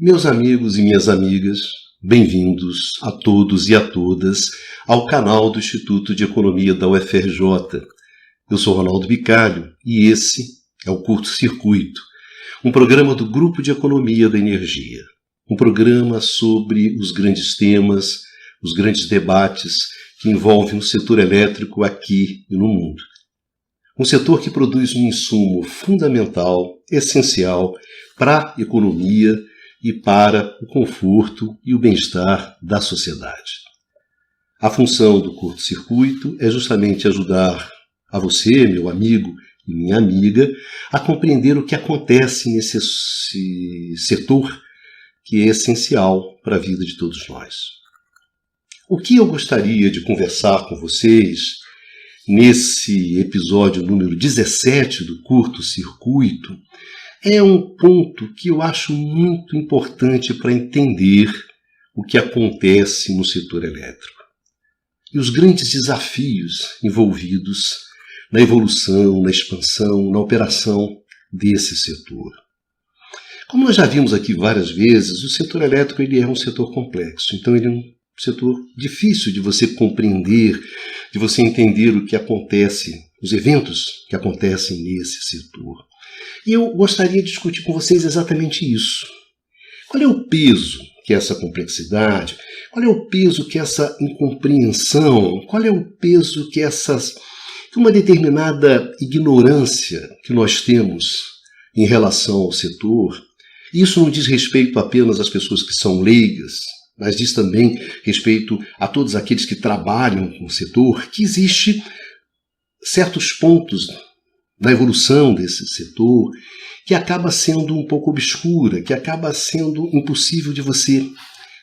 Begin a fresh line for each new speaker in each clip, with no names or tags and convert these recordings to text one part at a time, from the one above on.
Meus amigos e minhas amigas, bem-vindos a todos e a todas ao canal do Instituto de Economia da UFRJ. Eu sou Ronaldo Bicalho e esse é o Curto Circuito, um programa do Grupo de Economia da Energia, um programa sobre os grandes temas, os grandes debates que envolvem o setor elétrico aqui e no mundo. Um setor que produz um insumo fundamental, essencial para a economia e para o conforto e o bem-estar da sociedade. A função do curto-circuito é justamente ajudar a você, meu amigo e minha amiga, a compreender o que acontece nesse setor que é essencial para a vida de todos nós. O que eu gostaria de conversar com vocês nesse episódio número 17 do curto-circuito é um ponto que eu acho muito importante para entender o que acontece no setor elétrico e os grandes desafios envolvidos na evolução, na expansão, na operação desse setor. Como nós já vimos aqui várias vezes, o setor elétrico ele é um setor complexo, então ele é um setor difícil de você compreender, de você entender o que acontece, os eventos que acontecem nesse setor. E eu gostaria de discutir com vocês exatamente isso. Qual é o peso que essa complexidade, qual é o peso que essa incompreensão, qual é o peso que uma determinada ignorância que nós temos em relação ao setor, isso não diz respeito apenas às pessoas que são leigas, mas diz também respeito a todos aqueles que trabalham com o setor, que existe certos pontos na evolução desse setor que acaba sendo um pouco obscura, que acaba sendo impossível de você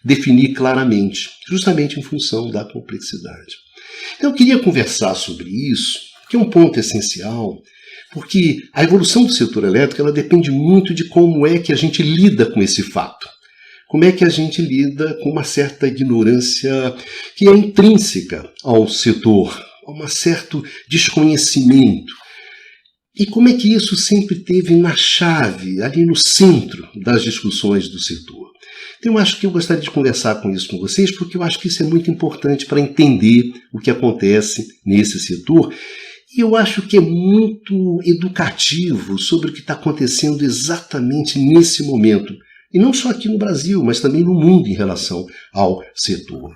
definir claramente, justamente em função da complexidade. Então eu queria conversar sobre isso, que é um ponto essencial, porque a evolução do setor elétrico ela depende muito de como é que a gente lida com esse fato. Como é que a gente lida com uma certa ignorância que é intrínseca ao setor, a um certo desconhecimento. E como é que isso sempre esteve na chave, ali no centro das discussões do setor. Então eu acho que eu gostaria de conversar com isso com vocês, porque eu acho que isso é muito importante para entender o que acontece nesse setor. E eu acho que é muito educativo sobre o que está acontecendo exatamente nesse momento. E não só aqui no Brasil, mas também no mundo em relação ao setor.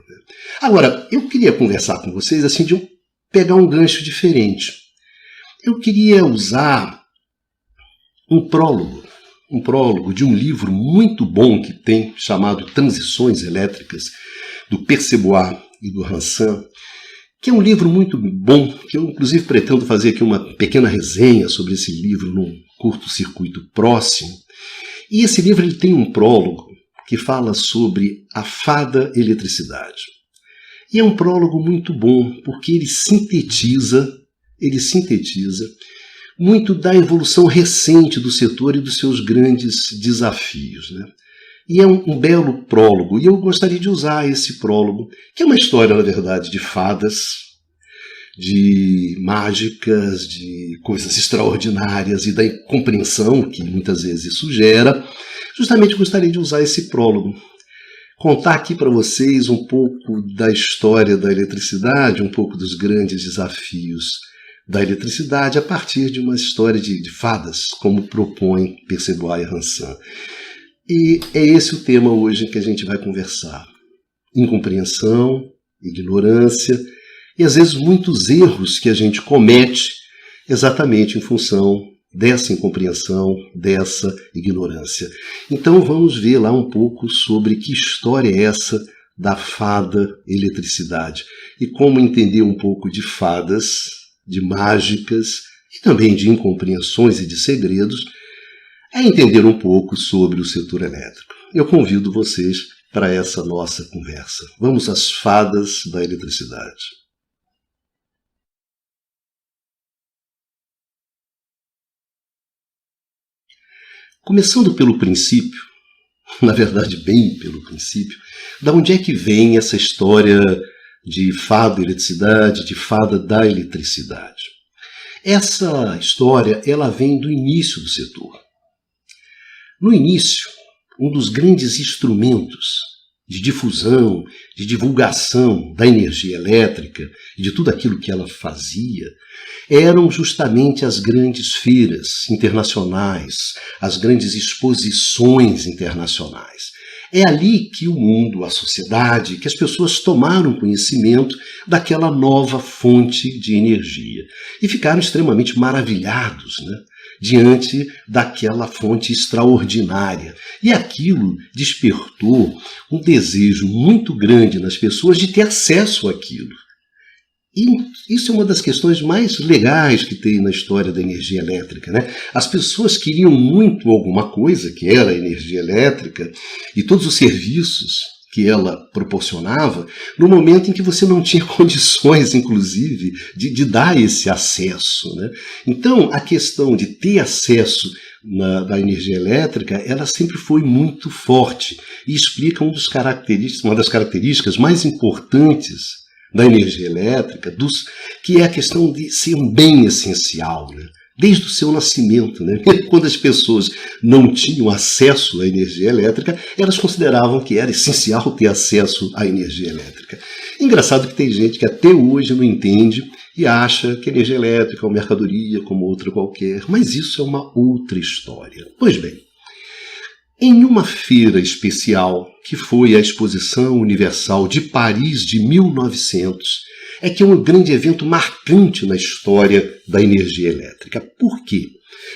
Agora, eu queria conversar com vocês assim de pegar um gancho diferente. Eu queria usar um prólogo de um livro muito bom que tem, chamado Transições Elétricas, do Percebois e do Hansan, que é um livro muito bom, que eu inclusive pretendo fazer aqui uma pequena resenha sobre esse livro num curto-circuito próximo. E esse livro ele tem um prólogo que fala sobre a fada eletricidade. E é um prólogo muito bom, porque ele sintetiza muito da evolução recente do setor e dos seus grandes desafios, né? E é um belo prólogo, e eu gostaria de usar esse prólogo, que é uma história, na verdade, de fadas, de mágicas, de coisas extraordinárias e da compreensão que muitas vezes isso gera. Justamente gostaria de usar esse prólogo, contar aqui para vocês um pouco da história da eletricidade, um pouco dos grandes desafios da eletricidade a partir de uma história de fadas, como propõe Percebois e Hansan. E é esse o tema hoje que a gente vai conversar. Incompreensão, ignorância e às vezes muitos erros que a gente comete exatamente em função dessa incompreensão, dessa ignorância. Então vamos ver lá um pouco sobre que história é essa da fada eletricidade e como entender um pouco de fadas, de mágicas e também de incompreensões e de segredos, a entender um pouco sobre o setor elétrico. Eu convido vocês para essa nossa conversa. Vamos às fadas da eletricidade. Começando pelo princípio, na verdade bem pelo princípio, da onde é que vem essa história de fada da eletricidade, de fada da eletricidade? Essa história ela vem do início do setor. No início, um dos grandes instrumentos de difusão, de divulgação da energia elétrica e de tudo aquilo que ela fazia, eram justamente as grandes feiras internacionais, as grandes exposições internacionais. É ali que o mundo, a sociedade, que as pessoas tomaram conhecimento daquela nova fonte de energia e ficaram extremamente maravilhados, né, diante daquela fonte extraordinária. E aquilo despertou um desejo muito grande nas pessoas de ter acesso àquilo. E isso é uma das questões mais legais que tem na história da energia elétrica, né? As pessoas queriam muito alguma coisa, que era a energia elétrica, e todos os serviços que ela proporcionava, no momento em que você não tinha condições, inclusive, de dar esse acesso, né? Então, a questão de ter acesso da energia elétrica, ela sempre foi muito forte e explica uma das características mais importantes da energia elétrica, que é a questão de ser um bem essencial, né? Desde o seu nascimento, né? Quando as pessoas não tinham acesso à energia elétrica, elas consideravam que era essencial ter acesso à energia elétrica. Engraçado que tem gente que até hoje não entende e acha que a energia elétrica é uma mercadoria como outra qualquer, mas isso é uma outra história. Pois bem, em uma feira especial, que foi a Exposição Universal de Paris de 1900, é que é um grande evento marcante na história da energia elétrica. Por quê?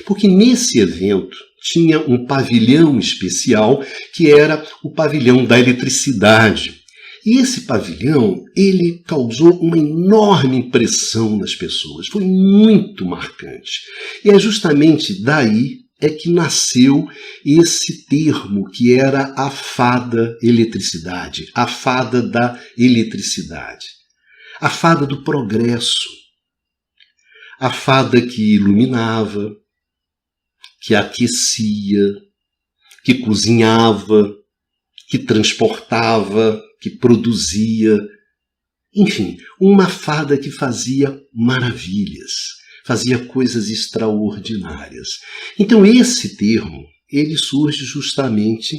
Porque nesse evento tinha um pavilhão especial, que era o pavilhão da eletricidade. E esse pavilhão, ele causou uma enorme impressão nas pessoas, foi muito marcante. E é justamente daí que nasceu esse termo que era a fada eletricidade, a fada da eletricidade, a fada do progresso, a fada que iluminava, que aquecia, que cozinhava, que transportava, que produzia, enfim, uma fada que fazia maravilhas, fazia coisas extraordinárias. Então esse termo, ele surge justamente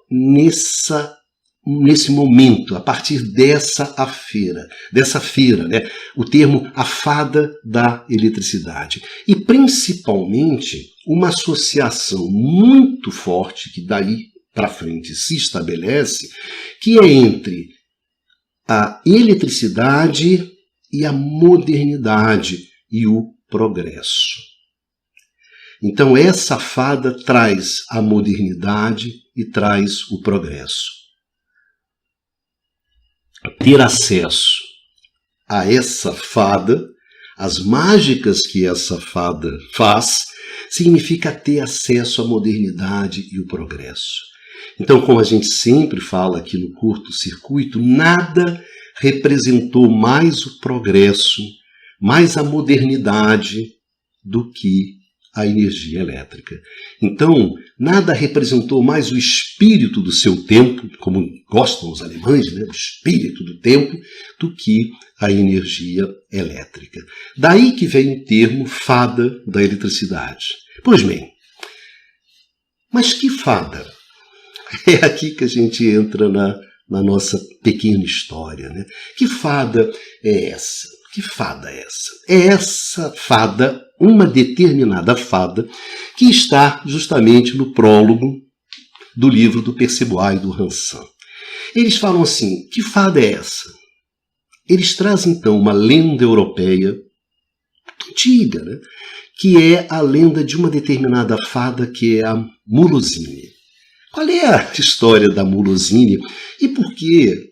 nesse momento, a partir dessa feira, né? O termo a fada da eletricidade. E principalmente uma associação muito forte, que daí para frente se estabelece, que é entre a eletricidade e a modernidade e o progresso. Então essa fada traz a modernidade e traz o progresso. Ter acesso a essa fada, as mágicas que essa fada faz, significa ter acesso à modernidade e o progresso. Então, como a gente sempre fala aqui no curto-circuito, nada representou mais o progresso, mais a modernidade do que a energia elétrica. Então, nada representou mais o espírito do seu tempo, como gostam os alemães, né? O espírito do tempo, do que a energia elétrica. Daí que vem o termo fada da eletricidade. Pois bem, mas que fada? É aqui que a gente entra na nossa pequena história, né? Que fada é essa? Que fada é essa? É essa fada, uma determinada fada, que está justamente no prólogo do livro do Percebuá e do Hansan. Eles falam assim, que fada é essa? Eles trazem então uma lenda europeia antiga, né? Que é a lenda de uma determinada fada que é a Mulozine. Qual é a história da Mulozine e por que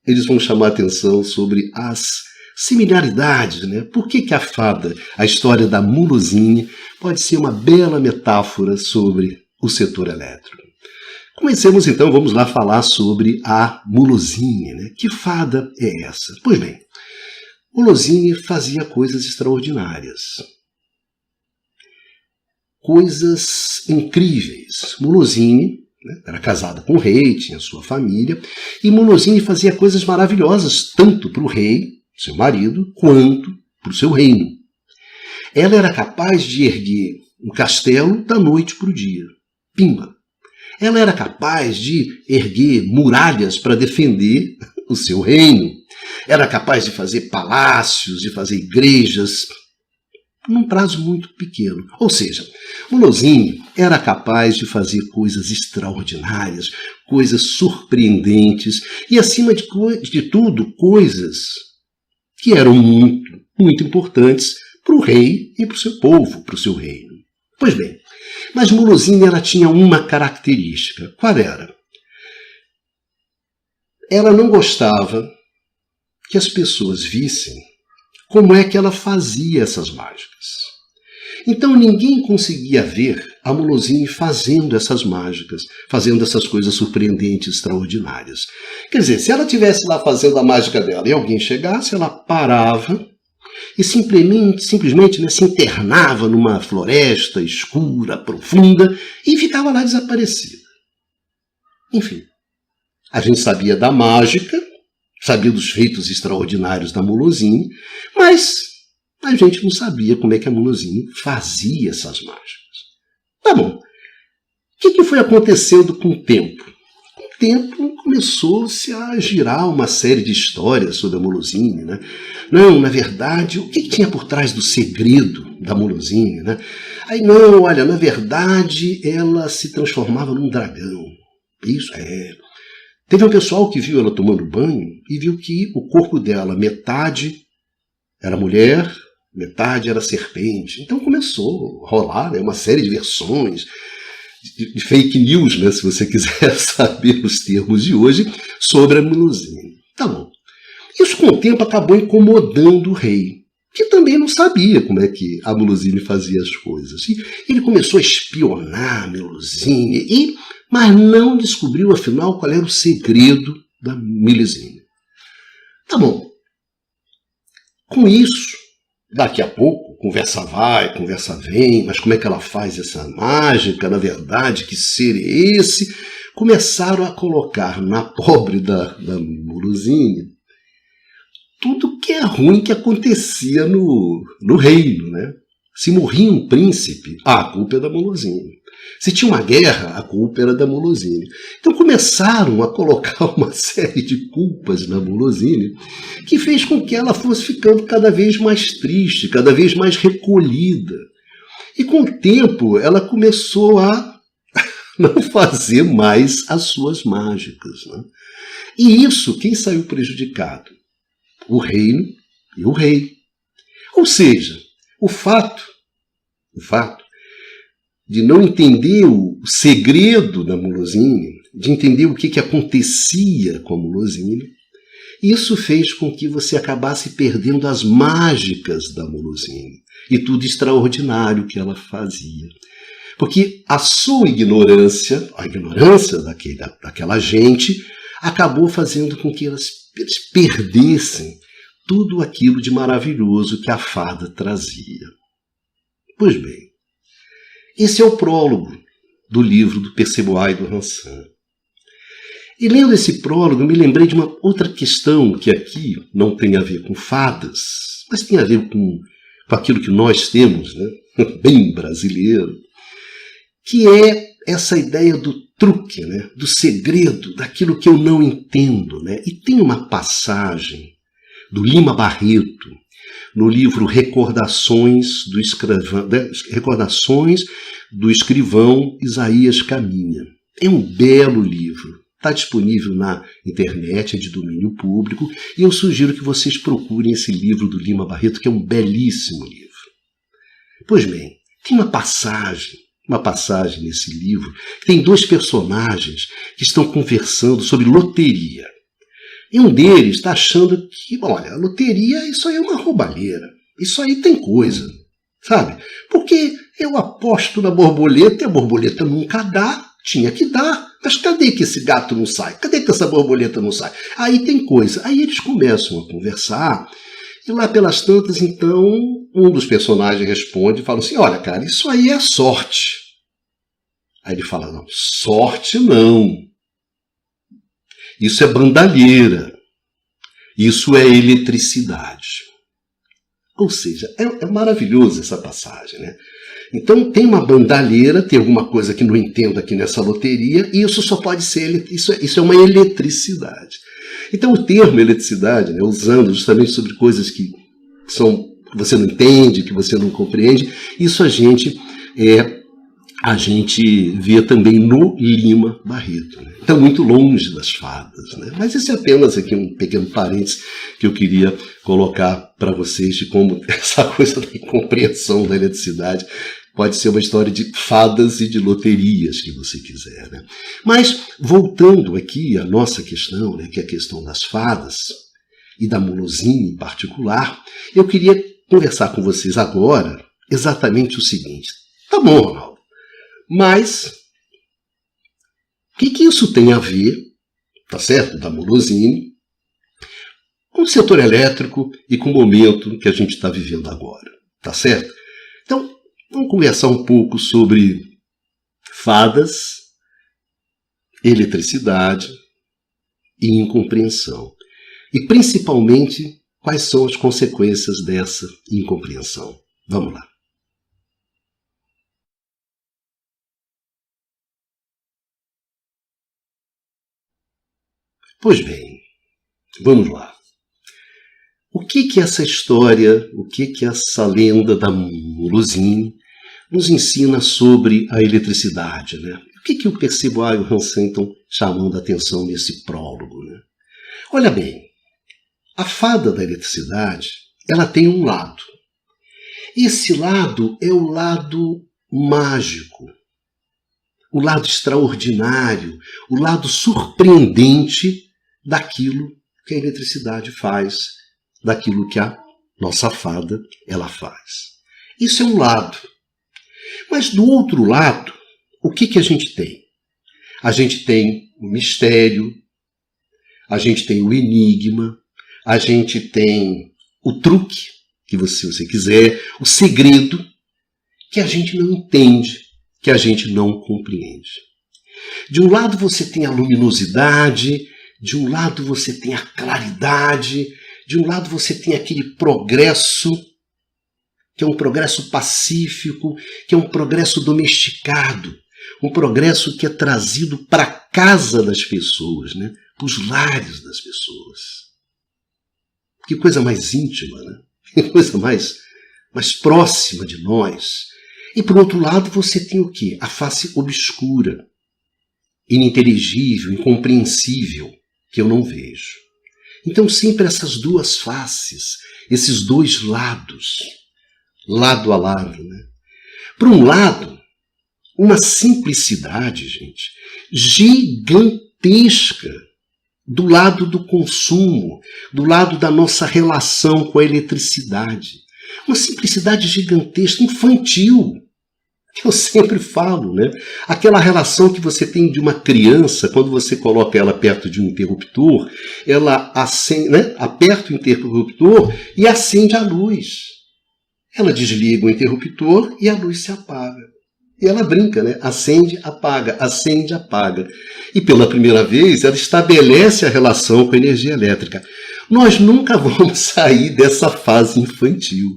eles vão chamar a atenção sobre as similaridades, né? Por que a fada, a história da Mulozine, pode ser uma bela metáfora sobre o setor elétrico? Comecemos então, vamos lá falar sobre a Mulozine, né? Que fada é essa? Pois bem, Mulozine fazia coisas extraordinárias. Coisas incríveis. Mulozine, né, era casada com o rei, tinha sua família, e Mulozine fazia coisas maravilhosas, tanto para o rei, seu marido, quanto para o seu reino. Ela era capaz de erguer um castelo da noite para o dia. Pimba! Ela era capaz de erguer muralhas para defender o seu reino. Era capaz de fazer palácios, de fazer igrejas, num prazo muito pequeno. Ou seja, Molosini era capaz de fazer coisas extraordinárias, coisas surpreendentes e, acima de tudo, coisas que eram muito, muito importantes para o rei e para o seu povo, para o seu reino. Pois bem, mas Molosini ela tinha uma característica. Qual era? Ela não gostava que as pessoas vissem como é que ela fazia essas mágicas. Então ninguém conseguia ver a Molosini fazendo essas mágicas, fazendo essas coisas surpreendentes, extraordinárias. Quer dizer, se ela estivesse lá fazendo a mágica dela e alguém chegasse, ela parava e simplesmente se internava numa floresta escura, profunda, e ficava lá desaparecida. Enfim, a gente sabia da mágica, sabia dos feitos extraordinários da Molosini, mas a gente não sabia como é que a Molosini fazia essas mágicas. Tá bom. O que foi acontecendo com o tempo? Com o tempo começou-se a girar uma série de histórias sobre a Molosini, né? Não, na verdade, o que tinha por trás do segredo da Molosini, né? Aí não, olha, na verdade ela se transformava num dragão. Isso é. Teve um pessoal que viu ela tomando banho e viu que o corpo dela, metade era mulher, metade era serpente. Então começou a rolar, né, uma série de versões, de fake news, né, se você quiser saber os termos de hoje, sobre a Molosini. Tá bom. Isso com o tempo acabou incomodando o rei, que também não sabia como é que a Molosini fazia as coisas. E ele começou a espionar a Molosini, mas não descobriu, afinal, qual era o segredo da Molosini. Tá bom. Com isso, daqui a pouco, conversa vai, conversa vem, mas como é que ela faz essa mágica? Na verdade, que ser é esse? Começaram a colocar na pobre da Molosini tudo que é ruim que acontecia no reino, né? Se morria um príncipe, a culpa é da Molosini. Se tinha uma guerra, a culpa era da Molosini. Então começaram a colocar uma série de culpas na Molosini, que fez com que ela fosse ficando cada vez mais triste, cada vez mais recolhida. E com o tempo ela começou a não fazer mais as suas mágicas, né? E isso, quem saiu prejudicado? O reino e o rei. Ou seja, o fato de não entender o segredo da Molosini, de entender o que acontecia com a Molosini, isso fez com que você acabasse perdendo as mágicas da Molosini e tudo extraordinário que ela fazia. Porque a sua ignorância, a ignorância daquela gente, acabou fazendo com que eles perdessem tudo aquilo de maravilhoso que a fada trazia. Pois bem, esse é o prólogo do livro do Percebuai do Ransan. E lendo esse prólogo, eu me lembrei de uma outra questão que aqui não tem a ver com fadas, mas tem a ver com aquilo que nós temos, né? Bem brasileiro, que é essa ideia do truque, né? Do segredo, daquilo que eu não entendo, né? E tem uma passagem do Lima Barreto, no livro Recordações do Escrivão Isaías Caminha. É um belo livro, está disponível na internet, é de domínio público, e eu sugiro que vocês procurem esse livro do Lima Barreto, que é um belíssimo livro. Pois bem, tem uma passagem nesse livro, tem dois personagens que estão conversando sobre loteria. E um deles está achando que, olha, a loteria, isso aí é uma roubalheira. Isso aí tem coisa, sabe? Porque eu aposto na borboleta e a borboleta nunca dá, tinha que dar. Mas cadê que esse gato não sai? Cadê que essa borboleta não sai? Aí tem coisa. Aí eles começam a conversar e lá pelas tantas, então, um dos personagens responde e fala assim, olha, cara, isso aí é sorte. Aí ele fala, não, sorte não. Isso é bandalheira. Isso é eletricidade. Ou seja, é maravilhoso essa passagem, né? Então tem uma bandalheira, tem alguma coisa que não entendo aqui nessa loteria, e isso só pode ser, isso é uma eletricidade. Então o termo eletricidade, né, usando justamente sobre coisas que você não entende, que você não compreende, isso a gente vê também no Lima Barreto. Né? Então, muito longe das fadas. Né? Mas esse é apenas aqui um pequeno parênteses que eu queria colocar para vocês de como essa coisa da incompreensão da eletricidade pode ser uma história de fadas e de loterias, que você quiser. Né? Mas, voltando aqui à nossa questão, né, que é a questão das fadas, e da Mulozine em particular, eu queria conversar com vocês agora exatamente o seguinte. Tá bom, Ronaldo, mas o que isso tem a ver, tá certo, da Mulozine, com o setor elétrico e com o momento que a gente está vivendo agora, tá certo? Então, vamos conversar um pouco sobre fadas, eletricidade e incompreensão. E, principalmente, quais são as consequências dessa incompreensão. Vamos lá. Pois bem, vamos lá. O que essa história, o que essa lenda da Mulozine nos ensina sobre a eletricidade, né? O que eu percebo a Johann Seton chamando a atenção nesse prólogo, né? Olha bem, a fada da eletricidade, ela tem um lado. Esse lado é o lado mágico, o lado extraordinário, o lado surpreendente daquilo que a eletricidade faz, daquilo que a nossa fada ela faz. Isso é um lado. Mas do outro lado, o que a gente tem? A gente tem o mistério, a gente tem o enigma, a gente tem o truque, que você quiser, o segredo, que a gente não entende, que a gente não compreende. De um lado você tem a luminosidade, de um lado você tem a claridade, de um lado você tem aquele progresso, que é um progresso pacífico, que é um progresso domesticado, um progresso que é trazido para a casa das pessoas, né? Para os lares das pessoas. Que coisa mais íntima, né? Que coisa mais próxima de nós. E, por outro lado, você tem o quê? A face obscura, ininteligível, incompreensível, que eu não vejo. Então, sempre essas duas faces, esses dois lados, lado a lado, né? Por um lado, uma simplicidade, gente, gigantesca do lado do consumo, do lado da nossa relação com a eletricidade. Uma simplicidade gigantesca, infantil, que eu sempre falo, né? Aquela relação que você tem de uma criança, quando você coloca ela perto de um interruptor, ela acende, né? Aperta o interruptor e acende a luz. Ela desliga o interruptor e a luz se apaga. E ela brinca, né? Acende, apaga. E pela primeira vez ela estabelece a relação com a energia elétrica. Nós nunca vamos sair dessa fase infantil.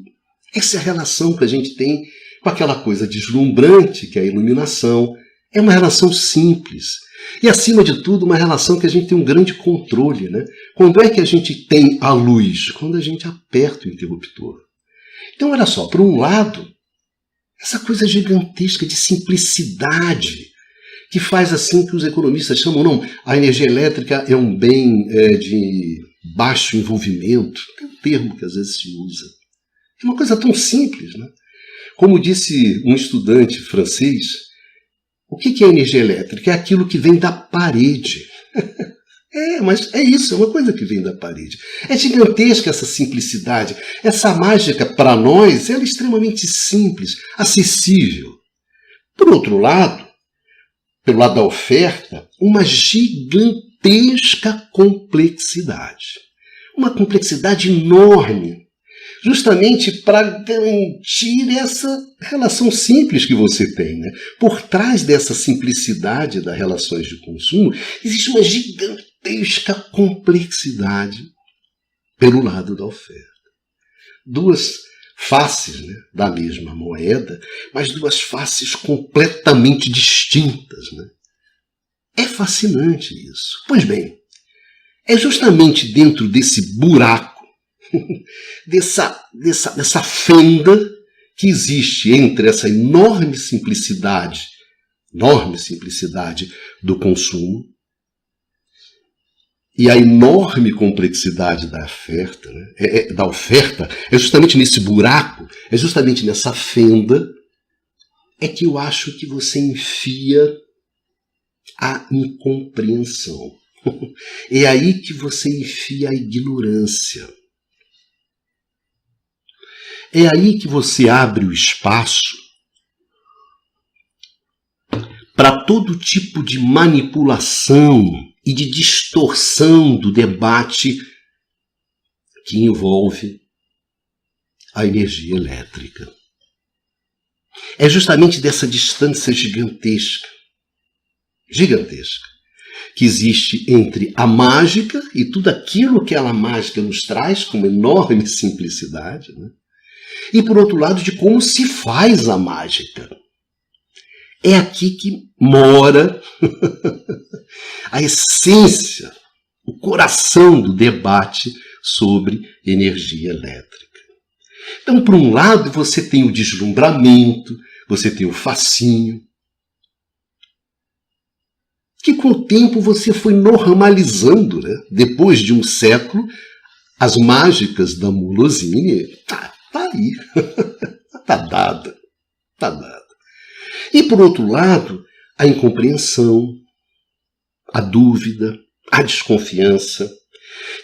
Essa é a relação que a gente tem com aquela coisa deslumbrante que é a iluminação. É uma relação simples. E, acima de tudo, uma relação que a gente tem um grande controle, né? Quando é que a gente tem a luz? Quando a gente aperta o interruptor. Então, olha só, por um lado, essa coisa gigantesca de simplicidade que faz assim que os economistas chamam, não, a energia elétrica é um bem de baixo envolvimento. Tem um termo que às vezes se usa. É uma coisa tão simples, né? Como disse um estudante francês, o que é energia elétrica? É aquilo que vem da parede. Mas é isso, é uma coisa que vem da parede. É gigantesca essa simplicidade. Essa mágica, para nós, ela é extremamente simples, acessível. Por outro lado, pelo lado da oferta, uma gigantesca complexidade. Uma complexidade enorme, justamente para garantir essa relação simples que você tem, né? Por trás dessa simplicidade das relações de consumo, existe uma gigantesca complexidade pelo lado da oferta. Duas faces, né, da mesma moeda, mas duas faces completamente distintas, né? É fascinante isso. Pois bem, é justamente dentro desse buraco, dessa fenda que existe entre essa enorme simplicidade do consumo e a enorme complexidade da oferta, né? É justamente nesse buraco, é justamente nessa fenda, é que eu acho que você enfia a incompreensão. É aí que você enfia a ignorância. É aí que você abre o espaço para todo tipo de manipulação e de distorção do debate que envolve a energia elétrica. É justamente dessa distância gigantesca, que existe entre a mágica e tudo aquilo que a mágica nos traz com uma enorme simplicidade, né? E por outro lado, de como se faz a mágica. É aqui que mora a essência, o coração do debate sobre energia elétrica. Então, por um lado, você tem o deslumbramento, você tem o fascínio, que com o tempo você foi normalizando, né? Depois de um século, as mágicas da Mulosine, tá aí, tá dada. E por outro lado, a incompreensão, a dúvida, a desconfiança,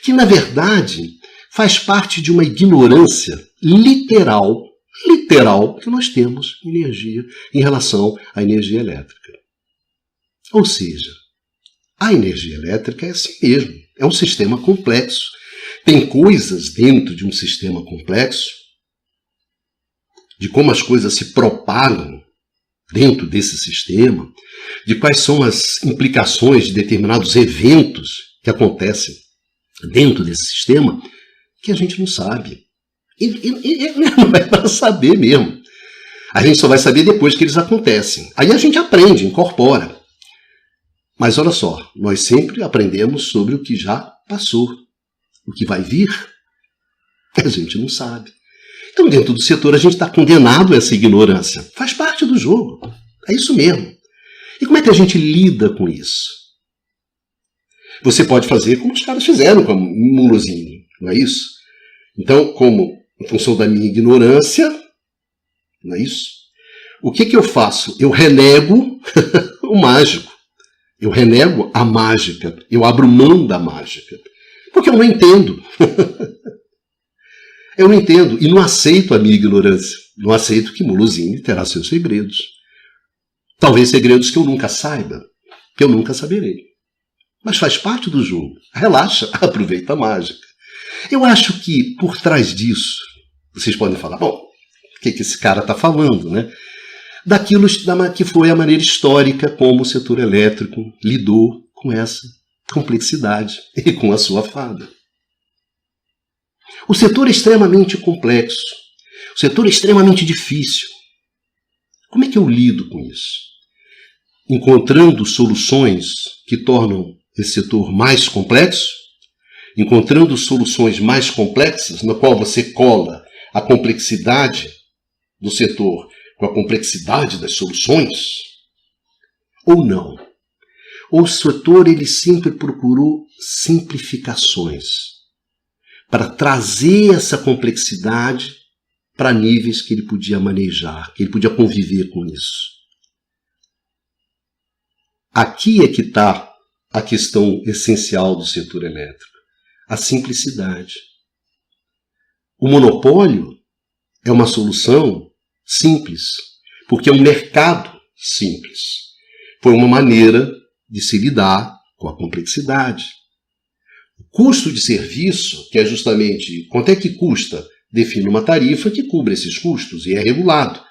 que na verdade faz parte de uma ignorância literal que nós temos em relação à energia elétrica. Ou seja, a energia elétrica é assim mesmo, é um sistema complexo. Tem coisas dentro de um sistema complexo, de como as coisas se propagam dentro desse sistema, de quais são as implicações de determinados eventos que acontecem dentro desse sistema, que a gente não sabe. E não é para saber mesmo. A gente só vai saber depois que eles acontecem. Aí a gente aprende, incorpora. Mas olha só, nós sempre aprendemos sobre o que já passou. O que vai vir, a gente não sabe. Então, dentro do setor, a gente está condenado a essa ignorância. Faz parte do jogo. É isso mesmo. E como é que a gente lida com isso? Você pode fazer como os caras fizeram com a Mulosine, não é isso? Então, como em função da minha ignorância, não é isso? O que eu faço? Eu renego o mágico. Eu renego a mágica. Eu abro mão da mágica. Porque eu não entendo. Eu não entendo e não aceito a minha ignorância. Não aceito que Mulosine terá seus segredos. Talvez segredos que eu nunca saiba, que eu nunca saberei. Mas faz parte do jogo. Relaxa, aproveita a mágica. Eu acho que por trás disso, vocês podem falar, bom, o que esse cara está falando, né? Daquilo que foi a maneira histórica como o setor elétrico lidou com essa complexidade e com a sua fada. O setor é extremamente complexo, o setor é extremamente difícil. Como é que eu lido com isso? Encontrando soluções que tornam esse setor mais complexo, encontrando soluções mais complexas, na qual você cola a complexidade do setor com a complexidade das soluções, ou não? O setor ele sempre procurou simplificações para trazer essa complexidade para níveis que ele podia manejar, que ele podia conviver com isso. Aqui é que está a questão essencial do setor elétrico, a simplicidade. O monopólio é uma solução simples, porque é um mercado simples. Foi uma maneira de se lidar com a complexidade. O custo de serviço, que é justamente quanto é que custa, define uma tarifa que cubra esses custos e é regulado.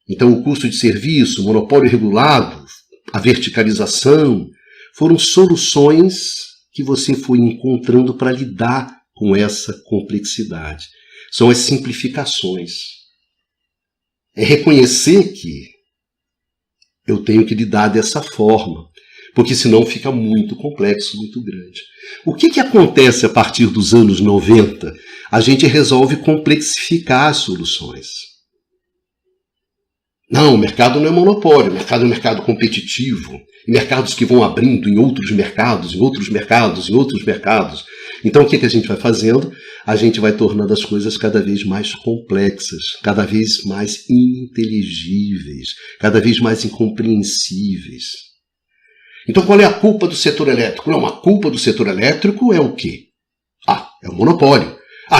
Então o custo de serviço, o monopólio regulado, a verticalização, foram soluções que você foi encontrando para lidar com essa complexidade. são as simplificações. É reconhecer que eu tenho que lidar dessa forma, porque senão fica muito complexo, muito grande. O que acontece a partir dos anos 90? A gente resolve complexificar as soluções. Não, o mercado não é monopólio, o mercado é um mercado competitivo, mercados que vão abrindo em outros mercados, em outros mercados, em outros mercados. Então o que a gente vai fazendo? A gente vai tornando as coisas cada vez mais complexas, cada vez mais ininteligíveis, cada vez mais incompreensíveis. Então qual é a culpa do setor elétrico? Não, a culpa do setor elétrico é o quê? É o monopólio.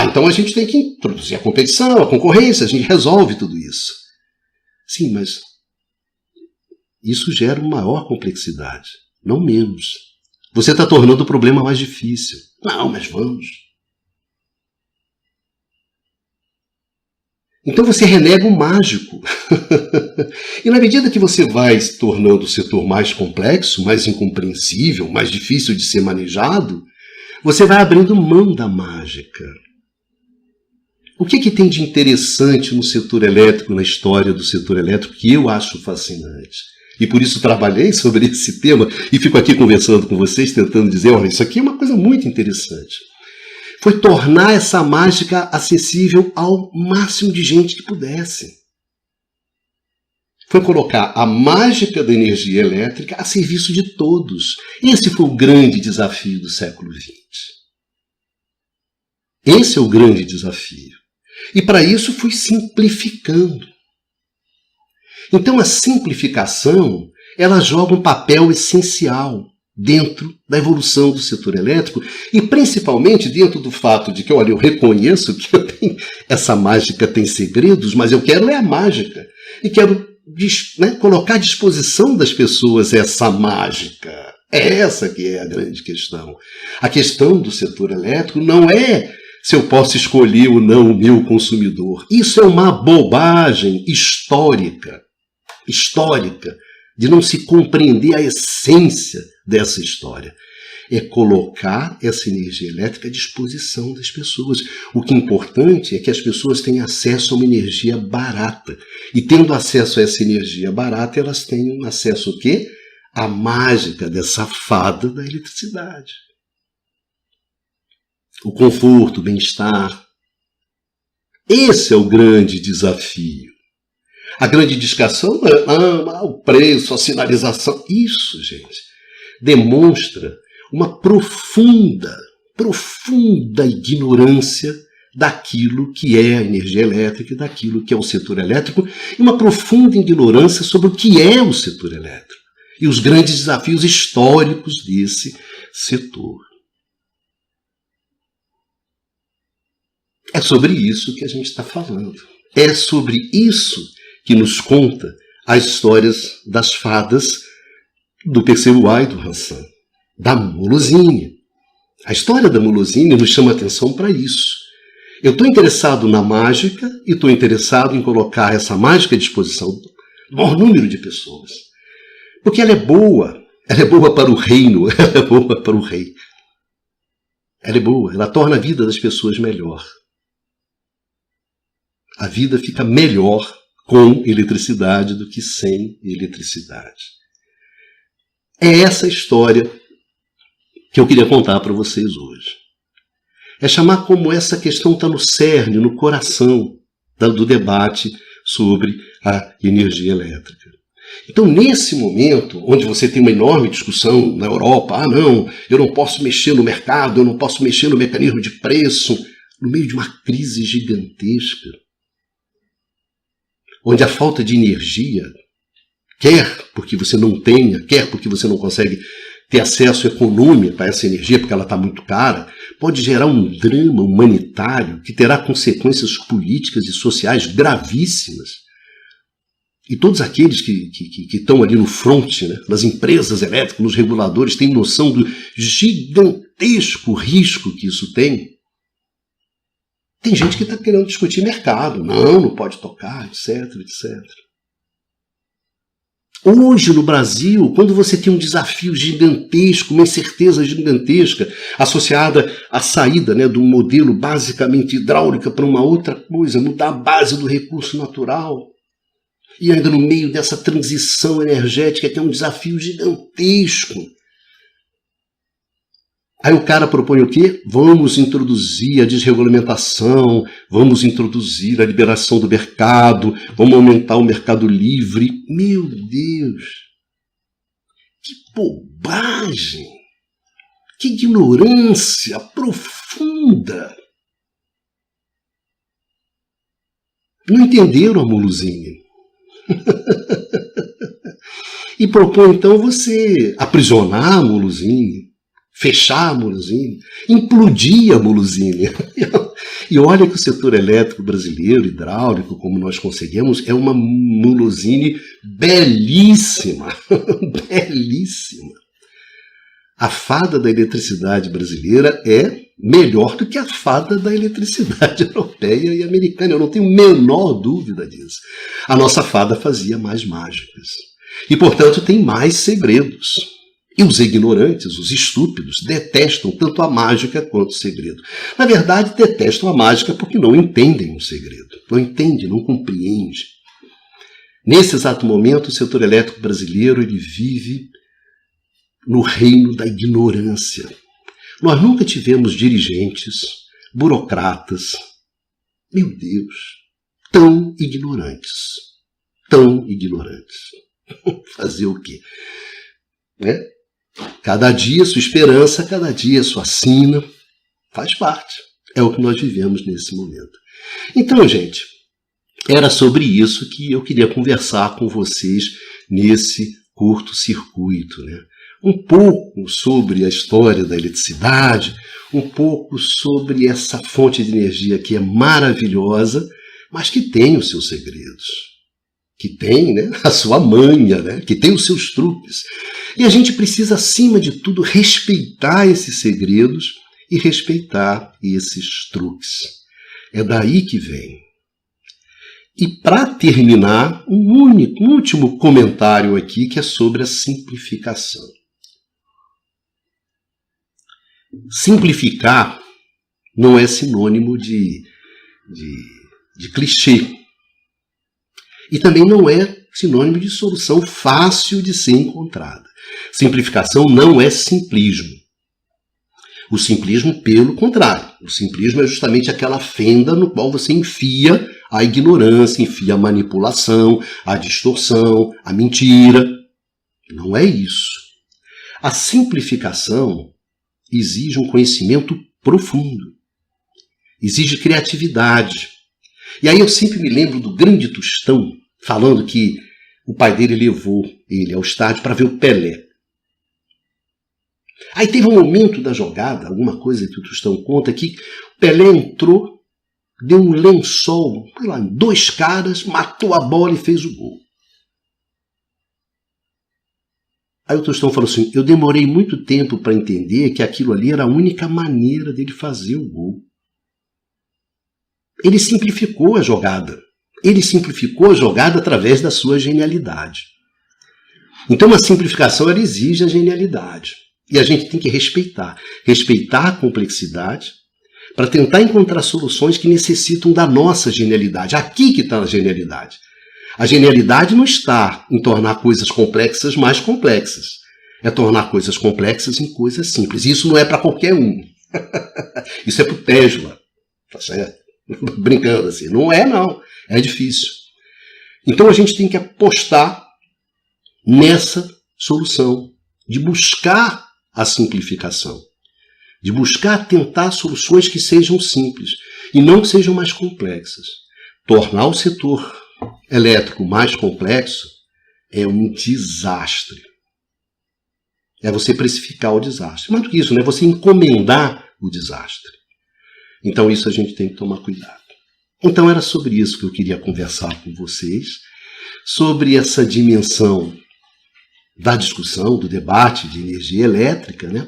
Então a gente tem que introduzir a competição, a concorrência, a gente resolve tudo isso. Sim, mas isso gera uma maior complexidade, não menos. Você está tornando o problema mais difícil. Não, mas vamos. Então você renega o mágico. E na medida que você vai se tornando o setor mais complexo, mais incompreensível, mais difícil de ser manejado, você vai abrindo mão da mágica. O que tem de interessante no setor elétrico, na história do setor elétrico, que eu acho fascinante? E por isso trabalhei sobre esse tema e fico aqui conversando com vocês, tentando dizer, olha, isso aqui é uma coisa muito interessante. Foi tornar essa mágica acessível ao máximo de gente que pudesse. Foi colocar a mágica da energia elétrica a serviço de todos. Esse foi o grande desafio do século XX. Esse é o grande desafio. E para isso fui simplificando. Então a simplificação, ela joga um papel essencial dentro da evolução do setor elétrico e principalmente dentro do fato de que, olha, eu reconheço que essa mágica tem segredos, mas eu quero a mágica. E quero colocar à disposição das pessoas essa mágica. É essa que é a grande questão. A questão do setor elétrico não é se eu posso escolher ou não o meu consumidor. Isso é uma bobagem histórica, de não se compreender a essência dessa história. É colocar essa energia elétrica à disposição das pessoas. O que é importante é que as pessoas tenham acesso a uma energia barata. E tendo acesso a essa energia barata, elas tenham acesso ao quê? À mágica dessa fada da eletricidade. O conforto, o bem-estar. Esse é o grande desafio. A grande discussão é o preço, a sinalização. Isso, gente, demonstra uma profunda ignorância daquilo que é a energia elétrica e daquilo que é o setor elétrico, e uma profunda ignorância sobre o que é o setor elétrico e os grandes desafios históricos desse setor. É sobre isso que a gente está falando. É sobre isso que nos conta as histórias das fadas do Percebuá e do Hansan, da Mulozine. A história da Mulozine nos chama atenção para isso. Eu estou interessado na mágica e estou interessado em colocar essa mágica à disposição do maior número de pessoas. Porque ela é boa para o reino, ela é boa para o rei. Ela é boa, ela torna a vida das pessoas melhor. A vida fica melhor com eletricidade do que sem eletricidade. É essa história que eu queria contar para vocês hoje. É chamar como essa questão está no cerne, no coração do debate sobre a energia elétrica. Então, nesse momento, onde você tem uma enorme discussão na Europa, não, eu não posso mexer no mercado, eu não posso mexer no mecanismo de preço, no meio de uma crise gigantesca, onde a falta de energia, quer porque você não tenha, quer porque você não consegue ter acesso econômico a essa energia, porque ela está muito cara, pode gerar um drama humanitário que terá consequências políticas e sociais gravíssimas. E todos aqueles que estão ali no front, né, nas empresas elétricas, nos reguladores, têm noção do gigantesco risco que isso tem. Tem gente que está querendo discutir mercado. Não pode tocar, etc, etc. Hoje, no Brasil, quando você tem um desafio gigantesco, uma incerteza gigantesca, associada à saída, né, de um modelo basicamente hidráulica para uma outra coisa, mudar a base do recurso natural, e ainda no meio dessa transição energética, que é um desafio gigantesco. Aí o cara propõe o quê? Vamos introduzir a desregulamentação, vamos introduzir a liberação do mercado, vamos aumentar o mercado livre. Meu Deus! Que bobagem! Que ignorância profunda! Não entenderam a Muluzinha? E propõe então você aprisionar a Muluzinha, fechar a Muluzinha, implodir a Muluzinha. E olha que o setor elétrico brasileiro, hidráulico, como nós conseguimos, é uma Muluzinha belíssima. Belíssima. A fada da eletricidade brasileira é melhor do que a fada da eletricidade europeia e americana. Eu não tenho a menor dúvida disso. A nossa fada fazia mais mágicas. E, portanto, tem mais segredos. E os ignorantes, os estúpidos, detestam tanto a mágica quanto o segredo. Na verdade, detestam a mágica porque não entendem o segredo. Não entendem, não compreendem. Nesse exato momento, o setor elétrico brasileiro ele vive no reino da ignorância. Nós nunca tivemos dirigentes, burocratas, meu Deus, tão ignorantes. Tão ignorantes. Fazer o quê? Né? Cada dia sua esperança, cada dia sua sina, faz parte. É o que nós vivemos nesse momento. Então, gente, era sobre isso que eu queria conversar com vocês nesse curto-circuito, né? Um pouco sobre a história da eletricidade, um pouco sobre essa fonte de energia que é maravilhosa, mas que tem os seus segredos, que tem, né, a sua manha, né, que tem os seus truques. E a gente precisa, acima de tudo, respeitar esses segredos e respeitar esses truques. É daí que vem. E para terminar, um último comentário aqui que é sobre a simplificação. Simplificar não é sinônimo de clichê. E também não é sinônimo de solução fácil de ser encontrada. Simplificação não é simplismo. O simplismo, pelo contrário, o simplismo é justamente aquela fenda no qual você enfia a ignorância, enfia a manipulação, a distorção, a mentira. Não é isso. A simplificação exige um conhecimento profundo, exige criatividade. E aí eu sempre me lembro do grande Tostão falando que o pai dele levou ele ao estádio para ver o Pelé. Aí teve um momento da jogada, alguma coisa que o Tostão conta, que o Pelé entrou, deu um lençol, sei lá, 2 caras, matou a bola e fez o gol. Aí o Tostão falou assim, eu demorei muito tempo para entender que aquilo ali era a única maneira dele fazer o gol. Ele simplificou a jogada. Ele simplificou a jogada através da sua genialidade. Então a simplificação ela exige a genialidade. E a gente tem que respeitar. Respeitar a complexidade para tentar encontrar soluções que necessitam da nossa genialidade. Aqui que está a genialidade. A genialidade não está em tornar coisas complexas mais complexas. É tornar coisas complexas em coisas simples. E isso não é para qualquer um. Isso é para o Tesla. Tá certo? Brincando assim. Não é, não. É difícil. Então a gente tem que apostar nessa solução. De buscar a simplificação. De buscar tentar soluções que sejam simples. E não que sejam mais complexas. Tornar o setor elétrico mais complexo é um desastre. É você precificar o desastre. Mais do que isso, né? Você encomendar o desastre. Então isso a gente tem que tomar cuidado. Então era sobre isso que eu queria conversar com vocês, sobre essa dimensão da discussão, do debate de energia elétrica, né?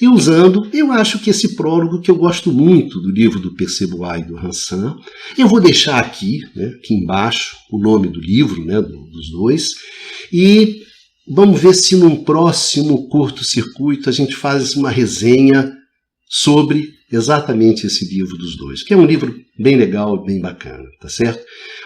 E usando, eu acho que esse prólogo que eu gosto muito do livro do Percebuá e do Hansan, eu vou deixar aqui, né, aqui embaixo, o nome do livro, né, dos dois, E vamos ver se num próximo curto-circuito a gente faz uma resenha sobre exatamente esse livro dos dois, que é um livro bem legal, bem bacana, tá certo?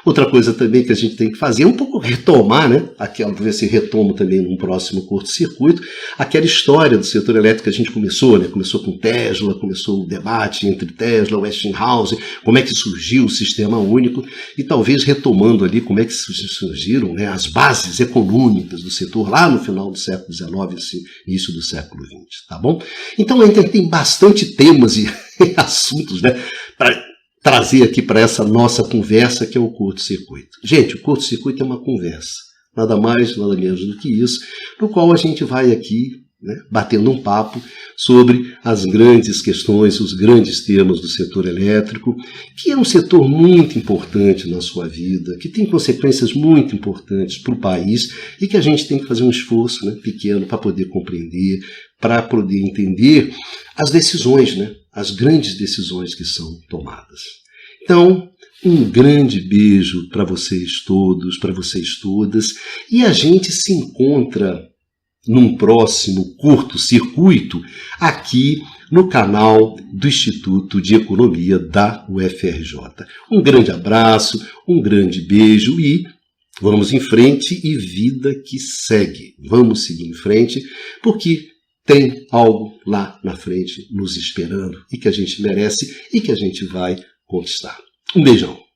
Outra coisa também que a gente tem que fazer é um pouco retomar, né? Aquela, ver se retomo também num próximo curto-circuito, aquela história do setor elétrico que a gente começou, né? Começou com Tesla, começou o debate entre Tesla, Westinghouse, como é que surgiu o sistema único, e talvez retomando ali como é que surgiram, né, as bases econômicas do setor lá no final do século XIX e início do século XX, tá bom? Então ainda tem bastante temas e assuntos, né, para trazer aqui para essa nossa conversa, que é o curto-circuito. Gente, o curto-circuito é uma conversa, nada mais, nada menos do que isso, no qual a gente vai aqui, né, batendo um papo sobre as grandes questões, os grandes temas do setor elétrico, que é um setor muito importante na sua vida, que tem consequências muito importantes para o país e que a gente tem que fazer um esforço, né, pequeno para poder compreender, para poder entender as decisões, né, as grandes decisões que são tomadas. Então, um grande beijo para vocês todos, para vocês todas, e a gente se encontra num próximo curto-circuito aqui no canal do Instituto de Economia da UFRJ. Um grande abraço, um grande beijo e vamos em frente e vida que segue. Vamos seguir em frente porque tem algo lá na frente nos esperando e que a gente merece e que a gente vai conquistar. Um beijão.